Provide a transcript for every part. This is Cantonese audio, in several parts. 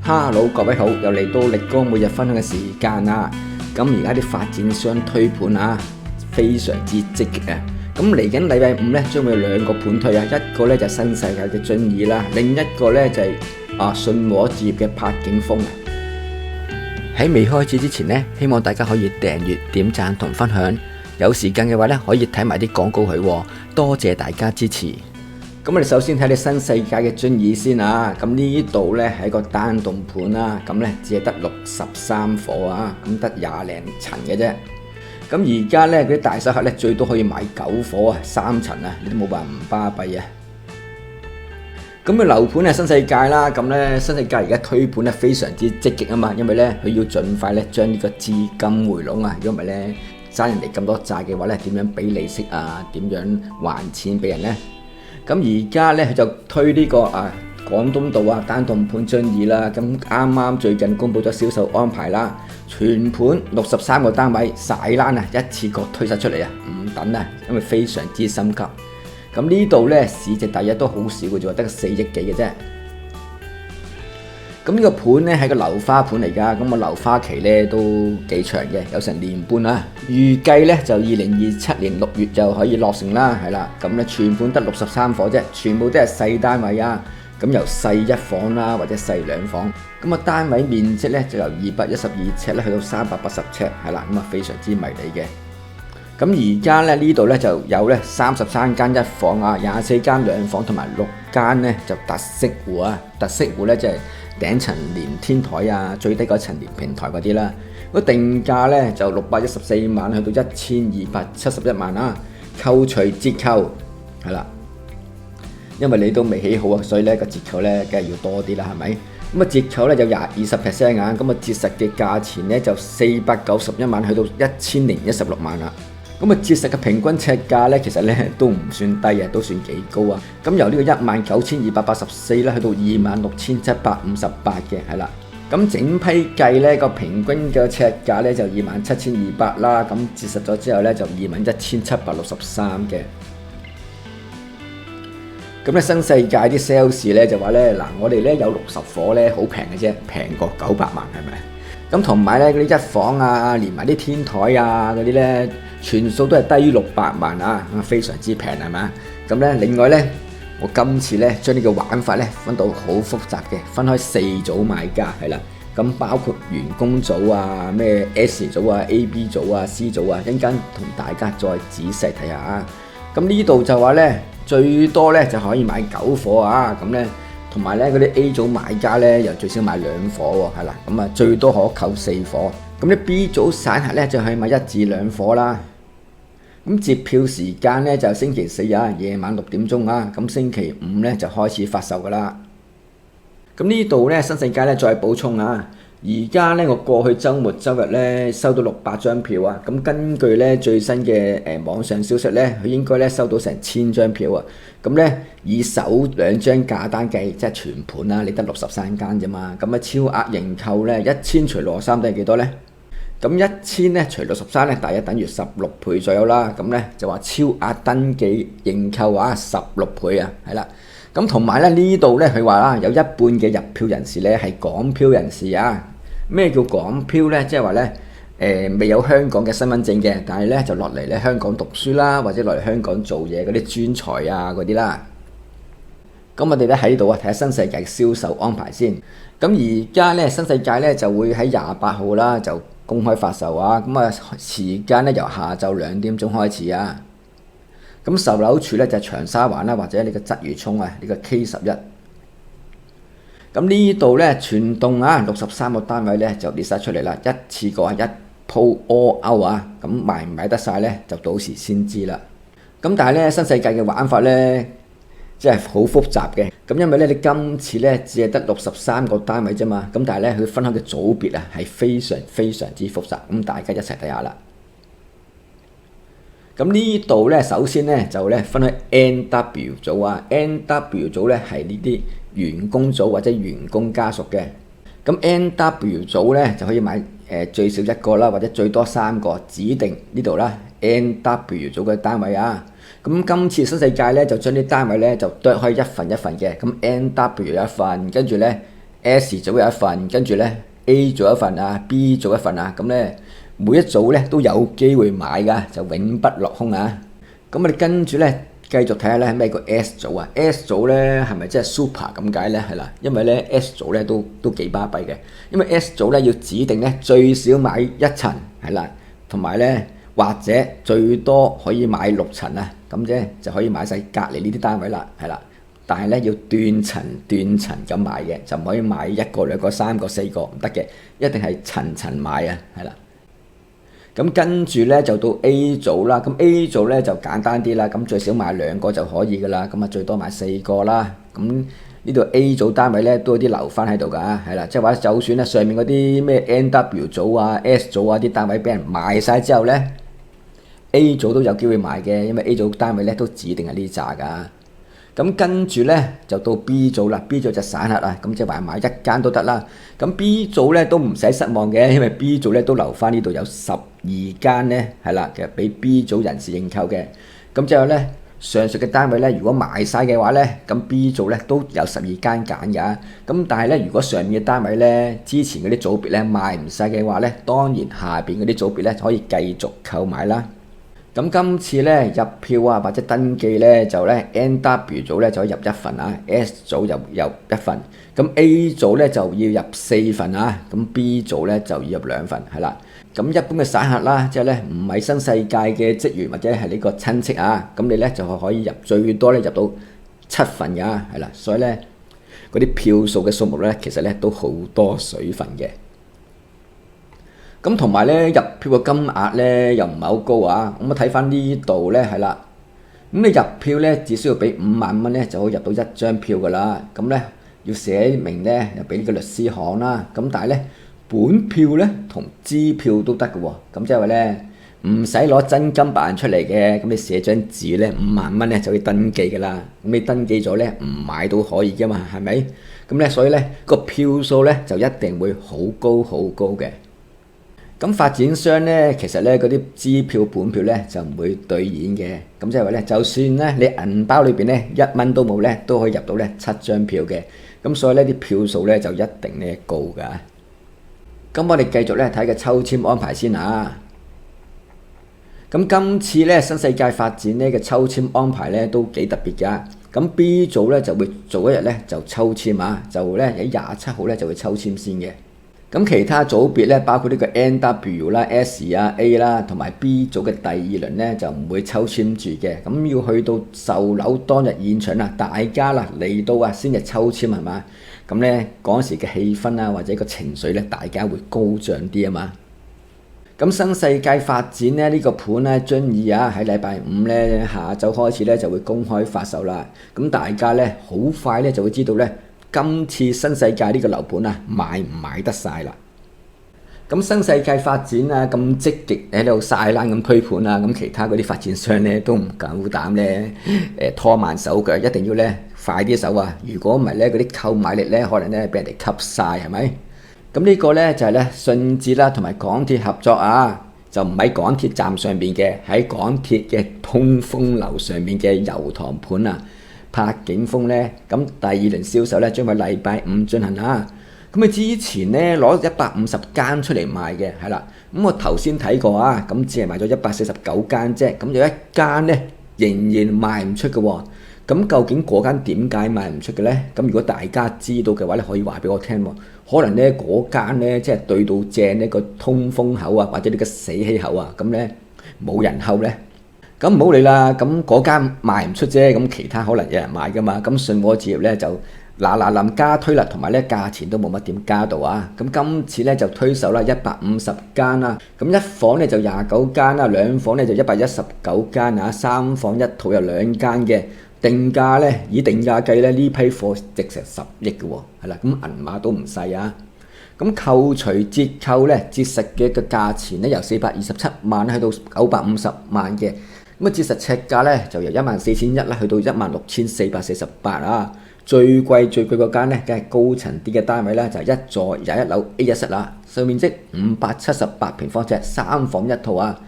Hello，各位好，又嚟到力哥每日分享嘅時間啦。咁而家啲發展商推盤啊，非常之積極啊。咁嚟緊禮拜五咧，將會有兩個盤推啊，一個咧就係新世界嘅俊義啦，另一個咧就係信和置業嘅柏景峰啊。喺未開始之前呢，希望大家可以訂閱、點讚同分享。有時間嘅話咧，可以睇埋啲廣告佢，多謝大家支持。咁我哋首先睇你新世界嘅俊義先啊。咁呢度咧係一個單棟盤啦，咁咧只係得63伙啊，咁得20零層嘅啫。咁而家咧嗰啲大手客咧最多可以買9伙啊，3層啊，你都冇辦法唔巴閉啊。咁佢樓盤係新世界啦，咁咧新世界而家推盤咧非常之積極啊嘛，因為咧佢要盡快咧將呢個資金回籠啊，如果唔係咧爭人哋咁多債嘅話咧，點樣俾利息啊？點樣還錢俾人咧？咁而家咧佢就推呢個廣東道單棟盤俊義啦，咁啱啱最近公布咗銷售安排啦，全盤63個單位晒欄啊，一次過推晒出嚟啊，唔等啊，因為非常之心急。咁呢度咧市值大約都好少嘅啫，得4億幾嘅啫。咁呢個盤咧係個樓花盤嚟㗎，咁個樓花期咧都幾長嘅，有成年半啦。預計咧就2027年6月就可以落成啦，係啦。咁咧全盤得63伙啫，全部都係細單位啊。咁由細1房啦，或者細2房。咁啊單位面積咧就由212尺咧去到380尺，係啦。咁啊非常之迷你嘅。咁而家咧呢度咧就有咧33間1房啊，24間2房同埋6間咧就特色戶啊。特色戶咧即係頂層連天台啊，最低嗰層連平台嗰啲啦。個定價咧就614萬去到1271萬啊，扣除折扣係啦。因為你都未起好啊，所以咧個折扣咧梗係要多啲啦，係咪？咁啊折扣咧就20% 啊，咁啊折實嘅價錢咧就491萬去到1016萬啦。咁啊折實嘅平均尺價咧其實咧都唔算低啊，都算幾高啊。咁由呢個19284咧去到26758嘅係啦。咁整批計咧個平均嘅尺價咧就27200啦，咁折實咗之後咧就21763嘅。咁咧新世界啲 sales 咧就話咧嗱，我哋咧有60伙咧好平嘅啫，平過900萬係咪？咁同埋咧嗰啲1房啊，連埋啲天台啊嗰啲咧，全數都係低於600萬啊，非常之平係咪？咁咧另外咧，我今次咧將呢個玩法咧分到好複雜嘅，分開4組買家係啦。咁包括員工組啊、咩 S 組啊、AB 組啊、C 組啊，一陣間同大家再仔細睇下啊。咁呢度就話咧最多咧就可以買9伙啊，咁咧同埋咧嗰啲 A 組買家咧又最少買2伙喎，係啦，咁啊最多可扣4伙。咁啲 B 組散客咧就可以買1至2伙啦。咁截票時間咧就星期4啊，夜晚6點鐘啊，咁星期5咧就開始發售噶啦。咁呢度咧新世界咧再補充啊，而家咧我過去週末週日咧收到600張票啊，咁根據咧最新嘅網上消息咧，佢應該咧收到成1000張票啊，咁咧以首2張價單計，即係全盤啦，你得63間啫嘛，咁啊超額認購咧1000除63等係幾多咧？咁1000咧除63咧，大約等於16倍左右啦，咁咧就話超額登記認購啊16倍啊，係啦。咁同埋咧呢度咧佢話啦，有一半嘅入票人士咧係港漂人士啊。咩叫港漂咧？即係話咧未有香港嘅身份證嘅，但係咧就落嚟咧香港讀書啦，或者落嚟香港做嘢嗰啲專才啊嗰啲啦。咁我哋咧喺度啊睇下新世界嘅銷售安排先。咁而家咧新世界咧就會喺28號啦就公開發售啊。咁啊時間咧由下晝2點鐘開始啊。咁售樓處咧就係長沙灣啦，或者你個鰂魚涌啊，呢個 K11。咁呢度咧全棟63個單位咧就列晒出嚟啦，一次過一鋪 all out 啊，咁賣唔賣得晒咧就到時先知啦。咁但係咧新世界嘅玩法咧即係好複雜嘅，咁因為咧你今次咧只係得63個單位啫嘛，咁但係咧佢分開嘅組別啊係非常之複雜，咁大家一齊睇下啦。咁呢度咧首先咧就咧分開 NW 組啊 ，NW 組咧係呢啲員工組或者員工家屬嘅。咁 NW 組咧就可以買最少1個啦，或者最多3個，指定呢度啦 NW 組嘅單位啊。咁今次新世界咧就將啲單位咧就剁開一份一份嘅，咁 NW 有一份，跟住咧 S 組有一份，跟住咧 A 組一份啊，B 組一份啊，咁咧每一組咧都有機會買㗎，就永不落空啊！咁我哋跟住咧繼續睇下咧咩叫 S 組啊 ？S 組咧係咪即係 super 咁解咧？係啦，因為咧 S 組咧都幾巴閉嘅，因為 S 組咧要指定咧最少買一層係啦，同埋咧或者最多可以買6層啊，咁啫就可以買晒隔離呢啲單位啦，係啦。但係咧要斷層咁買嘅，就唔可以買1個、2個、3個、4個唔得嘅，一定係層買啊，係啦。咁跟住咧就到 A 組啦，咁 A 組咧就簡單啲啦，咁最少買2個就可以噶啦，咁啊最多買4個啦。咁呢度 A 組單位咧都有啲留翻喺度㗎，係啦，即係話就算咧上面嗰啲咩 NW 組啊、S 組啊啲單位俾人賣晒之後咧 ，A 組都有機會買嘅，因為 A 組單位咧都指定係呢扎㗎。咁跟住咧就到 B 組啦 ，B 組就散客啦，咁即係話買1間都得啦。咁 B 組咧都唔使失望嘅，因為 B 組咧都留翻呢度有12間咧，係啦，其實俾 B 組人士認購嘅。咁之後咧上述嘅單位咧，如果賣晒嘅話咧，咁 B 組咧都有12間揀㗎。咁但係咧，如果上面嘅單位咧之前嗰啲組別咧賣唔晒嘅話咧，當然下邊嗰啲組別咧可以繼續購買啦。咁今次咧入票啊或者登記咧就咧 NW 組咧就可以入1份啊 ，S 組就入1份，咁 A 組咧就要入4份啊，咁 B 組咧就要入2份，係啦。咁一般嘅散客啦，即係咧唔係新世界嘅職員或者係呢個親戚啊，咁你咧就可以入最多咧入到7份㗎，係啦。所以咧嗰啲票數嘅數目咧其實咧都好多水分嘅。咁同埋咧入票嘅金額咧又唔係好高啊！咁我睇翻呢度咧係啦，咁你入票咧只需要俾5萬蚊咧就可以入到1張票噶啦。咁咧要寫明咧又俾呢個律師行啦。咁但係咧本票咧同支票都得嘅喎。咁即係話咧唔使攞真金白銀出嚟嘅，咁你寫張紙咧5萬蚊咧就可以登記噶啦。咁你登記咗咧唔買都可以噶嘛，係咪？咁咧所以咧個票數咧就一定會好高嘅。咁發展商咧，其實咧嗰啲支票本票咧就唔會兌現嘅，咁即係話咧，就算咧你銀包裏邊咧1蚊都冇咧，都可以入到咧7張票嘅，咁所以咧啲票數咧就一定咧高㗎。咁我哋繼續咧睇個抽籤安排先啊。咁今次咧新世界發展呢嘅抽籤安排咧都幾特別㗎。咁 B 組咧就會早一日咧就抽籤啊，就咧喺27號咧就會抽籤先嘅。咁其他組別咧，包括呢個 NW 啦、S 啊、A 啦，同埋 B 組嘅第2輪咧就唔會抽籤住嘅。咁要去到售樓當日現場啊，大家啦嚟到啊先至抽籤係嘛？咁咧嗰時嘅氣氛啊，或者個情緒咧，大家會高漲啲啊嘛。咁新世界發展咧呢個盤咧，將以喺禮拜5咧下晝開始咧就會公開發售啦。咁大家咧好快咧就會知道咧。今次新世界呢個樓盤啊，買唔買得晒啦？咁新世界發展啊，咁積極喺度晒冷咁推盤啊，咁其他嗰啲發展商咧都唔夠膽咧拖慢手腳，一定要咧快啲手啊！如果唔係咧，嗰啲購買力咧可能咧俾人哋吸晒，係咪？咁呢個咧就係咧順治啦同埋港鐵合作啊，就唔喺港鐵站上邊嘅，喺港鐵嘅通風樓上面嘅油塘盤啊。柏景峰咧，咁第2輪銷售咧將喺禮拜5進行啊。咁佢之前咧攞150間出嚟賣嘅，係啦。咁我頭先睇過啊，咁只係賣咗149間啫。咁有1間咧仍然賣唔出嘅喎。咁究竟嗰間點解賣唔出嘅咧？咁如果大家知道嘅話咧，可以話俾我聽喎。可能咧嗰間咧即係對到正呢個通風口啊，或者呢個死氣口啊，咁咧冇人候咧。咁唔好理啦，咁嗰間賣唔出啫，咁其他可能有人買噶嘛。咁信和置業咧就嗱臨加推啦，同埋咧價錢都冇乜點加到啊。咁今次咧就推售啦150間啦，咁1房咧就29間啦，2房咧就119間啊，3房1套有2間嘅。定價咧以定價計咧呢批貨值成10億嘅喎，係啦，咁銀碼都唔細啊。咁扣除折扣咧，折實嘅價錢咧由427萬去到950萬嘅。咁折實尺價咧就由14,100啦，去到16,448啊。最貴嗰間咧，梗係高層啲嘅單位啦，就係1座21樓 A1 室啦，総面積578平方尺，3房1套啊。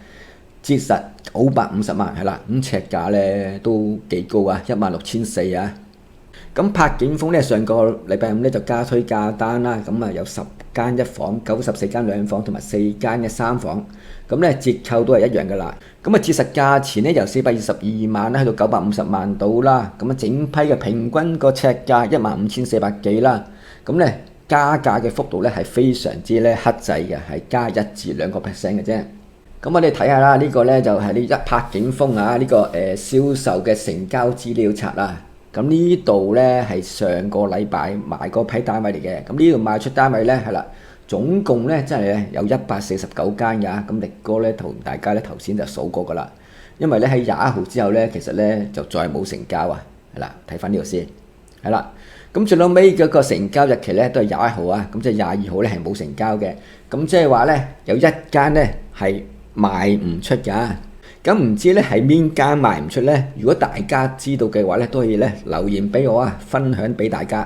折實950萬係啦，咁尺價咧都幾高啊，16,400啊。咁柏景峰咧上個禮拜五咧就加推價單啦，咁啊有10間一房、94間兩房同埋4間嘅3房，咁咧折扣都係一樣噶啦。咁啊折實價錢咧由422萬啦，去到950萬到啦。咁啊整批嘅平均個尺價15400幾啦。咁咧加價嘅幅度咧係非常之咧克制嘅，係加1至2%嘅啫。咁我哋睇下啦，呢個咧就係呢一柏景峰啊，呢個銷售嘅成交資料冊啦。咁呢度咧係上個禮拜賣嗰批單位嚟嘅。咁呢度賣出單位咧係啦，總共咧真係咧有149間㗎。咁力哥咧同大家咧頭先就數過㗎啦。因為咧喺21號之後咧，其實咧就再冇成交啊。係啦，睇翻呢度先。係啦，咁最後尾嗰個成交日期咧都係21號啊。咁即係22號咧係冇成交嘅。咁即係話咧有一間咧係賣唔出㗎。咁唔知咧係邊間賣唔出咧？如果大家知道嘅話咧，都可以咧留言俾我啊，分享俾大家。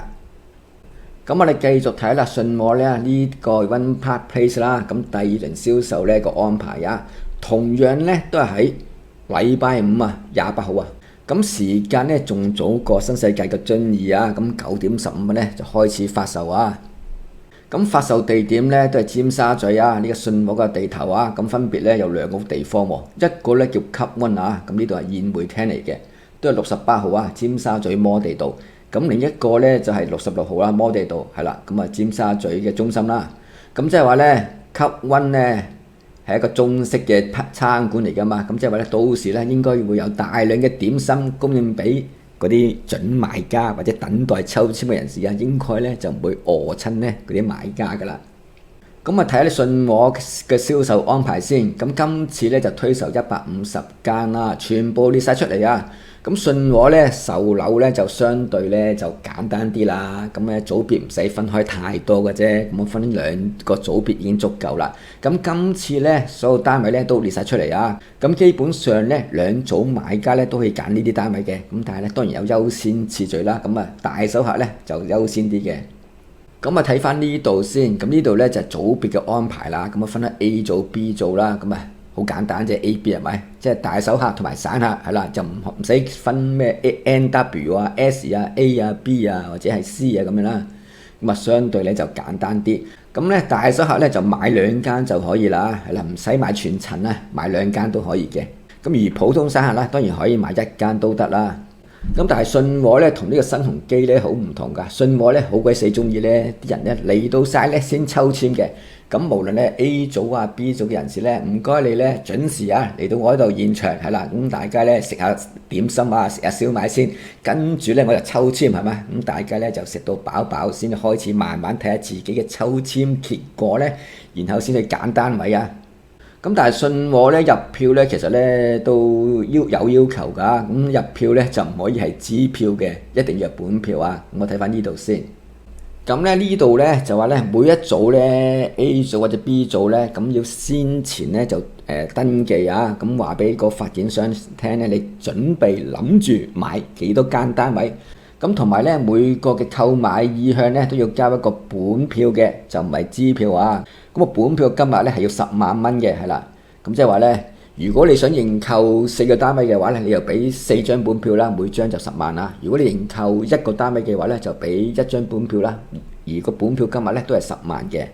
咁我哋繼續睇啦，信和咧呢個 One Park Place 啦，咁第2輪銷售咧個安排啊，同樣咧都係喺禮拜五啊28號啊，咁時間咧仲早過新世界嘅遵義啊，咁9點15分咧就開始發售啊。咁發售地點咧都係尖沙咀啊，呢個信和嘅地頭啊，咁分別咧有2個地方喎，一個咧叫 Club One啊，咁呢度係宴會廳嚟嘅，都係68號啊，尖沙咀摩地道。咁另一個咧就係66號啦，摩地道係啦，咁啊尖沙咀嘅中心啦。咁即係話咧 Club One 咧係一個中式嘅餐館嚟㗎嘛，咁即係話咧到時咧應該會有大量嘅點心供應俾嗰啲準買家或者等待抽籤嘅人士啊，應該咧就唔會餓親咧嗰啲買家噶啦。咁啊睇下啲信和嘅銷售安排先。咁今次咧就推售150間啦，全部列晒出嚟啊。咁信和咧售樓咧就相對咧就簡單啲啦。咁咧組別唔使分開太多嘅啫，咁我分2個組別已經足夠啦。咁今次咧所有單位咧都列晒出嚟啊。咁基本上咧2組買家咧都可以揀呢啲單位嘅。咁但係咧當然有優先次序啦。咁啊大手客咧就優先啲嘅。咁啊睇翻呢度先。咁呢度咧就係組別嘅安排啦。咁啊分咗 A 組、B 組啦。咁啊好簡單啫 ，A、B 係咪？即係大手客同埋散客係啦，就唔使分咩 N、W 啊、S 啊、A 啊、B 啊或者係 C 啊咁樣啦。咁啊相對咧就簡單啲。咁咧大手客咧就買2間就可以啦，係啦，唔使買全層啦，買2間都可以嘅。咁而普通散客啦，當然可以買1間都得啦。咁但係信和咧同呢個新鴻基咧好唔同㗎。信和咧好鬼死中意咧啲人咧嚟到晒咧先抽籤嘅。咁無論咧 A 組啊 B 組嘅人士咧，唔該你咧準時啊嚟到我呢度現場係啦。咁大家咧食下點心啊，食下燒賣先，跟住咧我就抽籤係咪？咁大家咧就食到飽飽先開始慢慢睇下自己嘅抽籤結果咧，然後先去揀單位啊。咁但係信和咧入票咧其實咧都有要求㗎。咁入票咧就唔可以係支票嘅，一定要係本票啊。咁我睇翻呢度先。咁咧呢度咧就話咧每一組咧 A 組或者 B 組咧，咁要先前咧就登記啊。咁話俾個發展商聽咧，你準備諗住買幾多間單位。咁同埋咧每個嘅購買意向咧都要交一個本票嘅，就唔係支票啊。咁個本票金額咧係要10萬蚊嘅，係啦。咁即係話咧，如果你想認購4個單位嘅話咧，你就俾4張本票啦，每張就10萬啦。如果你認購1個單位嘅話咧，就俾1張本票啦，而個本票金額咧都係10萬嘅。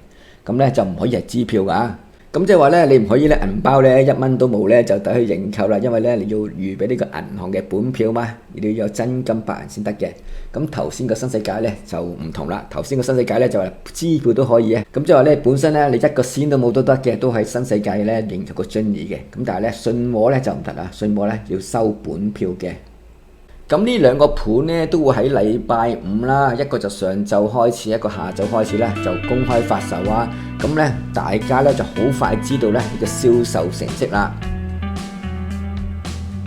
咁咧就唔可以係支票㗎。咁即係話咧，你唔可以咧銀包咧1蚊都冇咧就等去認購啦，因為咧你要預備呢個銀行嘅本票嘛，你要有真金白銀先得嘅。咁頭先個新世界咧就唔同啦，頭先個新世界咧就話支票都可以嘅。咁即係話咧本身咧你1個仙都冇都得嘅，都喺新世界咧認購個遵義嘅。咁但係咧信和咧就唔得啦，信和咧要收本票嘅。咁呢2個盤咧都會喺禮拜五啦，一個就上晝開始，一個下晝開始咧就公開發售啊。咁咧大家咧就好快知道咧呢個銷售成績啦。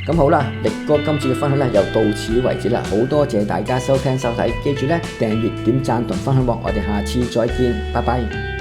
咁好啦，力哥今次嘅分享咧又到此為止啦，好多謝大家收聽收睇，記住咧訂閱、點讚同分享喎，我哋下次再見，拜拜。